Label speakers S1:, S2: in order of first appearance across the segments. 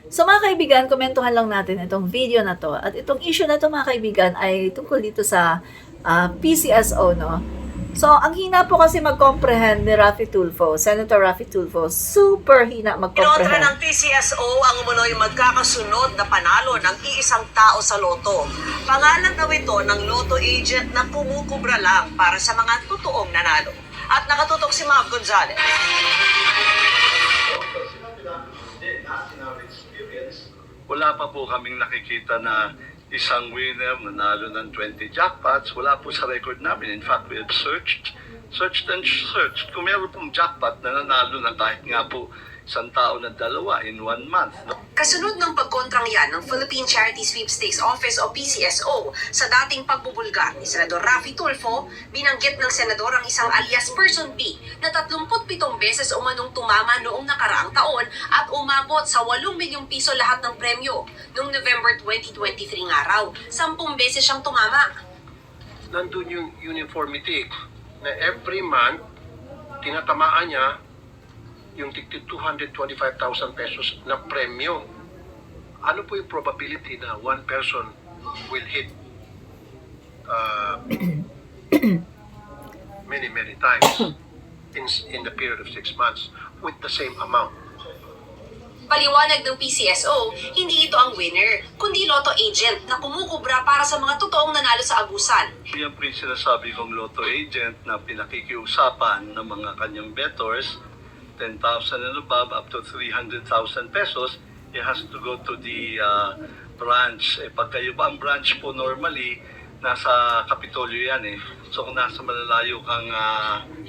S1: So mga kaibigan, komentuhan lang natin itong video na to. At itong issue na to mga kaibigan ay tungkol dito sa PCSO, no? So, ang hina po kasi mag-comprehend ni Raffy Tulfo, Senator Raffy Tulfo, super hina
S2: Inotra
S1: mag-comprehend.
S2: ng PCSO ang umunoy magkakasunod na panalo ng iisang tao sa loto. Pangalan daw ito ng loto agent na kumukubra lang para sa mga totoong nanalo. At nakatutok si Mav Gonzalez.
S3: Wala pa po kaming nakikita na isang winner nanalo ng 20 jackpots. Wala po sa record namin. In fact, we have searched and searched. Kung meron pong jackpot na nanalo na kahit nga po isang tao na dalawa in 1 month. No?
S2: Kasunod ng pagkontrang yan ng Philippine Charity Sweepstakes Office o PCSO sa dating pagbubulgar ni Senador Raffy Tulfo, binanggit ng senador ang isang alias Person B na 37 beses umanong tumama noong nakaraang taon at umabot sa 8 milyong piso lahat ng premyo. Noong November 2023 nga raw, 10 beses siyang tumama.
S4: Nandun yung uniformity na every month, tinatamaan niya yung 225,000 pesos na premyo. Ano po yung probability na one person will hit many times in the period of 6 months with the same amount?
S2: Paliwanag ng PCSO, hindi ito ang winner, kundi loto agent na kumukubra para sa mga totoong nanalo sa abusan.
S3: Yan po yung sinasabi kong lotto agent na pinakikiusapan ng mga kanyang bettors, 10,000 and above, up to 300,000 pesos, it has to go to the branch. Pag kayo ba ang branch po normally, nasa Kapitolyo yan eh. So kung nasa malalayo kang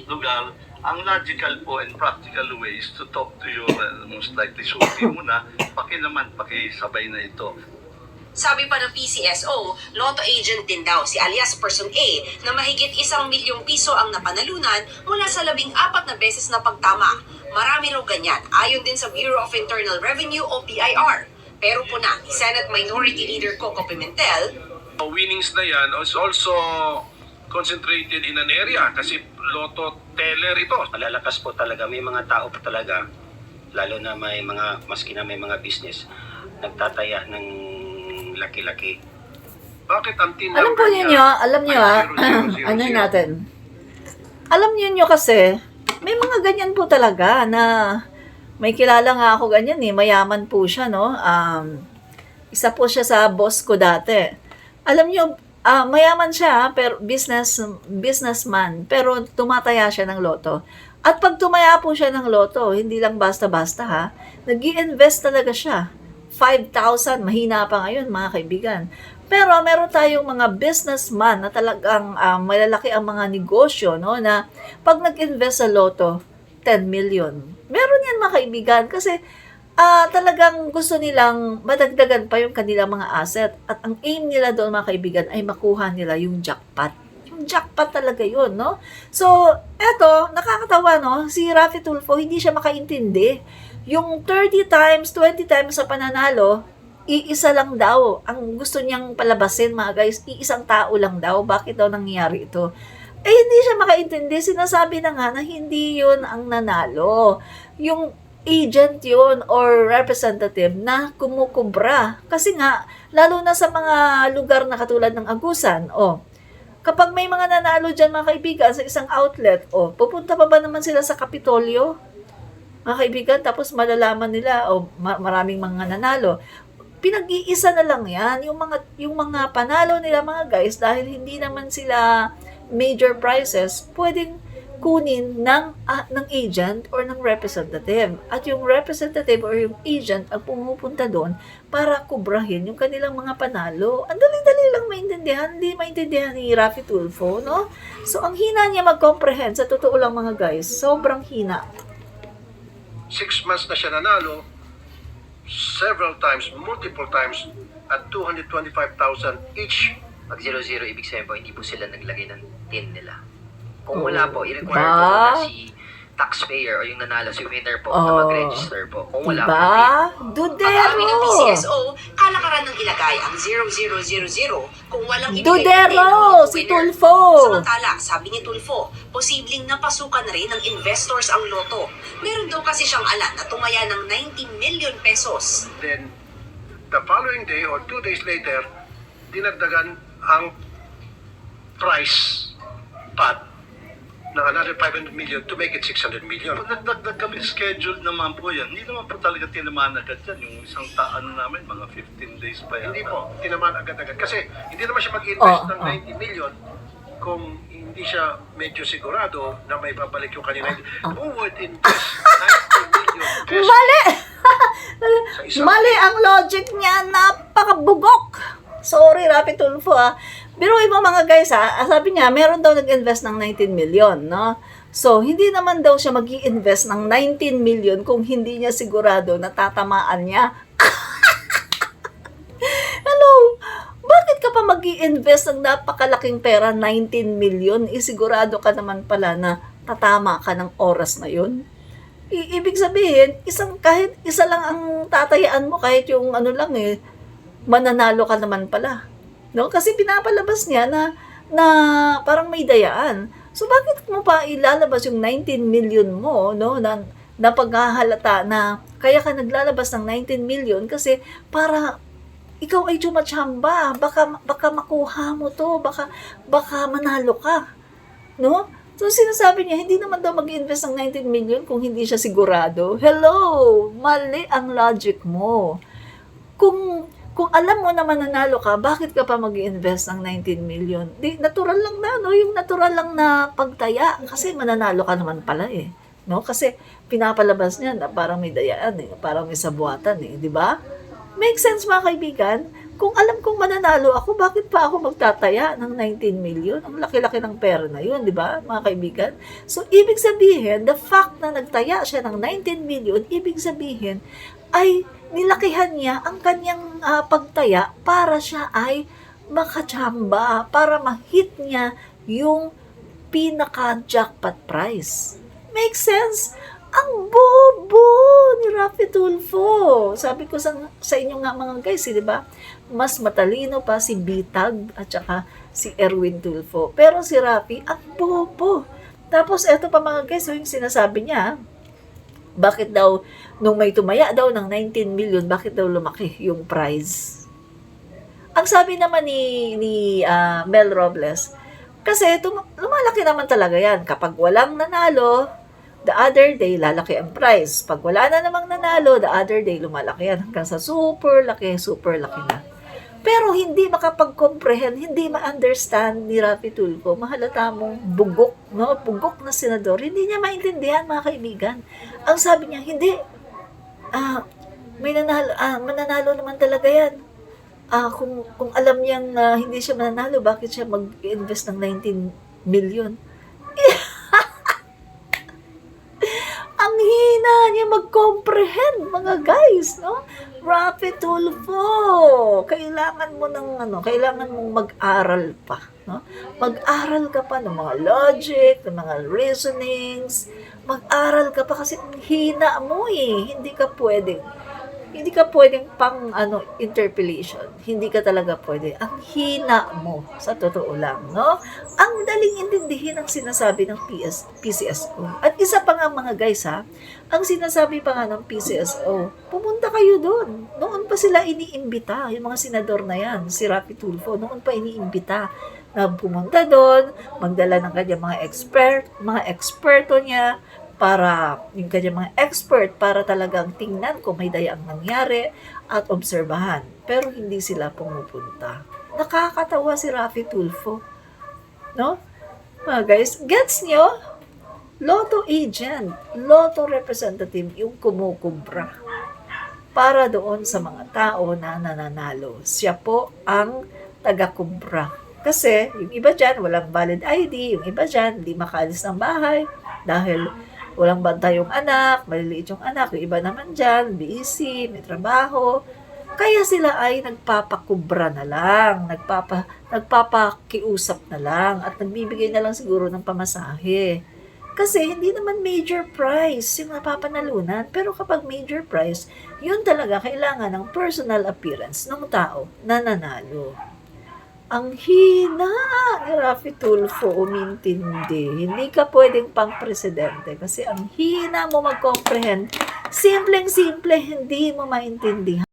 S3: lugar, ang logical po and practical way is to talk to your most likely suki muna, pakisabay na ito.
S2: Sabi pa ng PCSO, lotto agent din daw si alias Person A na mahigit 1 milyong piso ang napanalunan mula sa 14 na beses na pagtama. Marami raw ganyan, ayon din sa Bureau of Internal Revenue o BIR. Pero po na ni Senate Minority Leader Coco Pimentel,
S4: Winnings na yan is also concentrated in an area kasi lotto teller ito.
S5: Malalakas po talaga, may mga tao po talaga, lalo na may mga, maski na may mga business, nagtataya ng laki-laki.
S4: Bakit ang team
S1: Alam po ninyo, alam nyo ano natin? Alam niyo kasi, may mga ganyan po talaga na may kilala nga ako ganyan eh, mayaman po siya, no? Isa po siya sa boss ko dati. Alam niyo, mayaman siya, pero businessman, pero tumataya siya ng loto. At pag tumaya po siya ng loto, hindi lang basta-basta ha, nag-i-invest talaga siya. 5,000, mahina pa ngayon mga kaibigan. Pero meron tayong mga businessman na talagang malalaki ang mga negosyo, no, na pag nag-invest sa loto, 10 million. Meron yan mga kaibigan kasi talagang gusto nilang madagdagan pa yung kanilang mga asset. At ang aim nila doon mga kaibigan ay makuha nila yung jackpot. Yung jackpot talaga yun, no? So, eto, nakakatawa, no? Si Raffy Tulfo, hindi siya makaintindi. Yung 30 times, 20 times sa pananalo, iisa lang daw. Ang gusto niyang palabasin, mga guys, iisang tao lang daw. Bakit daw nangyayari ito? Eh, hindi siya makaintindi. Sinasabi na nga na hindi yun ang nanalo. Yung agent yun or representative na kumukubra. Kasi nga, lalo na sa mga lugar na katulad ng Agusan, kapag may mga nanalo dyan, mga kaibigan, sa isang outlet, pupunta pa ba naman sila sa Kapitolyo? Mga kaibigan, tapos malalaman nila, maraming mga nanalo. Pinag-iisa na lang yan, yung mga panalo nila mga guys, dahil hindi naman sila major prizes, pwedeng kunin ng agent or ng representative. At yung representative or yung agent ang pumupunta doon para kubrahin yung kanilang mga panalo. Ang dali-dali lang maintindihan, hindi maintindihan ni Raffy Tulfo, no? So, ang hina niya mag-comprehend, sa totoo lang mga guys, sobrang hina.
S4: 6 months na siya nanalo, several times, multiple times, at 225,000 each.
S6: Pag 0-0, ibig sabihin po, hindi po sila naglagay ng tin nila. Kung wala po, i-require
S1: Diba?
S6: po na si taxpayer o yung nanalo, si winner po, na mag-register po. Kung wala po,
S1: Diba?
S2: pag-amin ng
S1: Dudero!
S2: PCSO, kalakaran para nang ilagay ang 0000 kung walang ibigay
S1: Dudero! Si Tulfo!
S2: Samantala, sabi ni Tulfo, posibleng napasukan rin ng investors ang loto. Meron daw kasi siyang alam na tumaya ng 90 million pesos.
S4: Then, the following day or 2 days later, dinagdagan ang price pot ng another 500 million to make it 600 million.
S3: Nagdagdag kami schedule naman po yan. Hindi naman po talaga tinamaan agad yan. Yung isang taan namin, mga 15 days pa yan.
S4: Hindi po, tinamaan agad-agad. Kasi hindi naman siya mag-invest ng
S1: Oh.
S4: 90 million kung hindi siya medyo sigurado na may babalik yung kanina. Who would invest 90 million pesos
S1: Mali!
S4: sa isang
S1: Mali ang logic niya, napakabugok. Sorry, Rapi Tulfo Biruin mo mga guys sabi niya, meron daw nag-invest ng 19 million, no? So, hindi naman daw siya mag-i-invest ng 19 million kung hindi niya sigurado na tatamaan niya. Hello? Bakit ka pa mag-i-invest ng napakalaking pera, 19 million? Isigurado ka naman pala na tatama ka ng oras na yun? Ibig sabihin, kahit isa lang ang tatayaan mo, kahit yung ano lang mananalo ka naman pala. No? Kasi pinapalabas niya na parang may dayaan. So, bakit mo pa ilalabas yung 19 million mo, no? Na paghahalata na kaya ka naglalabas ng 19 million kasi para ikaw ay tsumachamba. Baka makuha mo to. Baka manalo ka. No? So, sinasabi niya, hindi naman daw mag-invest ng 19 million kung hindi siya sigurado. Hello! Mali ang logic mo. Kung alam mo na mananalo ka, bakit ka pa mag-invest ng 19 million? Natural lang na, no? Yung natural lang na pagtaya. Kasi mananalo ka naman pala no? Kasi pinapalabas niya na parang may dayaan parang may sabuatan di ba? Make sense mga kaibigan? Kung alam kong mananalo ako, bakit pa ako magtataya ng 19 million? Ang laki-laki ng pera na yun, di ba, mga kaibigan? So, ibig sabihin, the fact na nagtaya siya ng 19 million, ibig sabihin, ay nilakihan niya ang kanyang pagtaya para siya ay makachamba, para ma-hit niya yung pinaka-jackpot price. Make sense? Ang bobo ni Rafi Tulfo. Sabi ko sa inyo nga mga guys, di ba? Mas matalino pa si Bitag at saka si Erwin Tulfo. Pero si Rafi, ang bobo. Tapos eto pa mga guys, yung sinasabi niya, bakit daw, nung may tumaya daw ng 19 million, bakit daw lumaki yung prize? Ang sabi naman ni Mel Robles, kasi lumalaki naman talaga yan. Kapag walang nanalo, the other day, lalaki ang price. Pag wala na namang nanalo, the other day, lumalaki yan. Hanggang sa super laki na. Pero hindi makapag-comprehend, hindi ma-understand ni Rafi Tulfo. Mahalata mong bugok, no? Bugok na senador. Hindi niya maintindihan, mga kaibigan. Ang sabi niya, hindi. Mananalo naman talaga yan. Kung alam niyang hindi siya mananalo, bakit siya mag-invest ng 19 million? Ang hina niya mag-comprehend, mga guys, no? Rafi Tulfo, kailangan mong mag-aral pa, no? Mag-aral ka pa ng mga logic, ng mga reasonings, mag-aral ka pa kasi ang hina mo hindi ka pwedeng pang interpolation. Hindi ka talaga pwede. Ang hina mo, sa totoo lang, no? Ang daling intindihin ang sinasabi ng PCSO. At isa pa nga mga guys ang sinasabi pa nga ng PCSO, pumunta kayo doon. Noon pa sila iniimbita, yung mga senador na yan, si Rafi Tulfo, noon pa iniimbita na pumunta doon, magdala ng kanyang mga eksperto niya, para yung kanyang mga expert para talagang tingnan kung may dayaang nangyari at obserbahan. Pero hindi sila pumupunta. Nakakatawa si Rafi Tulfo. No? Mga guys, gets nyo? Lotto agent, lotto representative yung kumukubra para doon sa mga tao na nananalo. Siya po ang taga-kubra. Kasi yung iba dyan, walang valid ID. Yung iba dyan, hindi makaalis ng bahay dahil walang bantay yung anak, maliliit yung anak, yung iba naman dyan, busy, may trabaho. Kaya sila ay nagpapakubra na lang, nagpapakiusap na lang, at nagbibigay na lang siguro ng pamasahe. Kasi hindi naman major prize yung napapanalunan. Pero kapag major prize, yun talaga kailangan ng personal appearance ng tao na nanalo. Ang hina ni Raffy Tulfo umintindi. Hindi ka pwedeng pang presidente kasi ang hina mo mag-comprehend. Simpleng-simple, hindi mo maintindihan.